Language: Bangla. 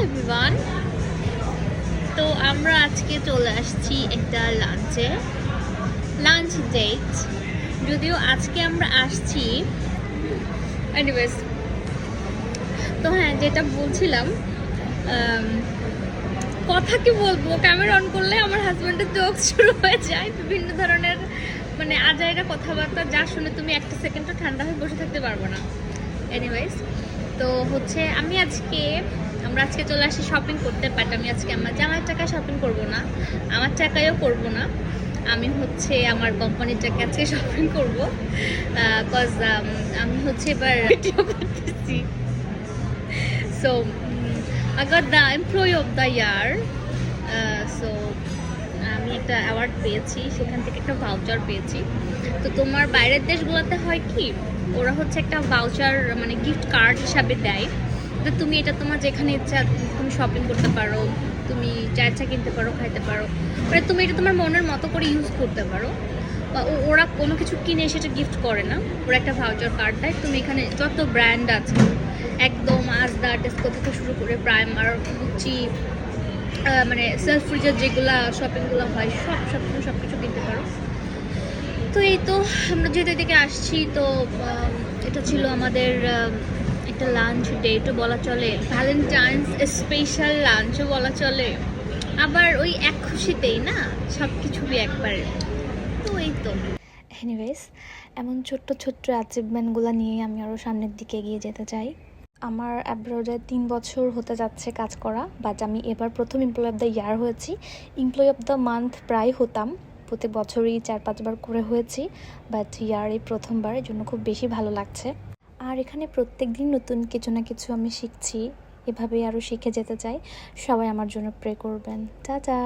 এভরিওয়ান, তো আমরা আজকে চলে আসছি একটা লাঞ্চ ডেট। যদিও আজকে আমরা আসছি এনিওয়েজ, তো হ্যাঁ যেটা বলছিলাম, কথা কি বলবো, ক্যামেরা অন করলে আমার হাজব্যান্ডের জোক শুরু হয়ে যায়, বিভিন্ন ধরনের মানে আজাইরা কথাবার্তা, যা শুনে তুমি একটা সেকেন্ডও ঠান্ডা হয়ে বসে থাকতে পারবো না। এনিওয়েজ, তো হচ্ছে আমরা আজকে চলে আসি শপিং করতে, বাট আমি আজকে আমার জামাইয়ের টাকায় শপিং করব না, আমার টাকায়ও করব না, আমি হচ্ছে আমার কোম্পানির টাকা আজকে শপিং করব। কজ আমি হচ্ছে এবার ভিডিও করতেছি, so I got the Employee of the Year. So আমি একটা অ্যাওয়ার্ড পেয়েছি, সেখান থেকে একটা ভাউচার পেয়েছি। তো তোমার বাইরের দেশগুলোতে হয় কি, ওরা হচ্ছে একটা ভাউচার মানে গিফট কার্ড হিসাবে দেয়, তো তুমি এটা তোমার যেখানে ইচ্ছা তুমি শপিং করতে পারো, তুমি যা ইচ্ছা কিনতে পারো, খাইতে পারো, মানে তুমি এটা তোমার মনের মতো করে ইউজ করতে পারো। বা ওরা কোনো কিছু কিনে সেটা গিফট করে না, ওরা একটা ভাউচার কার্ড দেয়। তুমি এখানে যত ব্র্যান্ড আছে একদম আজদা টেস্কো থেকে শুরু করে প্রাইমার, গুচি, মানে সেলফ ফ্রিজের যেগুলা শপিংগুলো হয় সব তুমি সব কিছু কিনতে পারো। তো এই তো আমরা যেহেতু এদিকে আসছি, তো এটা ছিল আমাদের একটা লাঞ্চ ডেটও বলা চলে, ভ্যালেন্টাইন্স স্পেশাল লাঞ্চও বলা চলে, আবার ওই এক খুশিতেই না সব কিছুই একবারে। তো এই তো এনিওয়েজ, এমন ছোট্ট ছোট্ট অ্যাচিভমেন্টগুলো নিয়ে আমি আরও সামনের দিকে এগিয়ে যেতে চাই। আমার অ্যাব্রোডে 3 বছর হতে যাচ্ছে কাজ করা, বাট আমি এবার প্রথম এমপ্লয়ি অফ দ্য ইয়ার হয়েছি। এমপ্লয়ি অফ দ্য মান্থ প্রায় হতাম, প্রতি বছরই 4-5 বার করে হয়েছি, বাট ইয়ার এই প্রথমবার, এর জন্য খুব বেশি ভালো লাগছে। আর এখানে প্রত্যেক দিন নতুন কিছু না কিছু আমি শিখছি, এভাবেই আরও শিখে যেতে চাই। সবাই আমার জন্য প্রে করবেন। টাটা।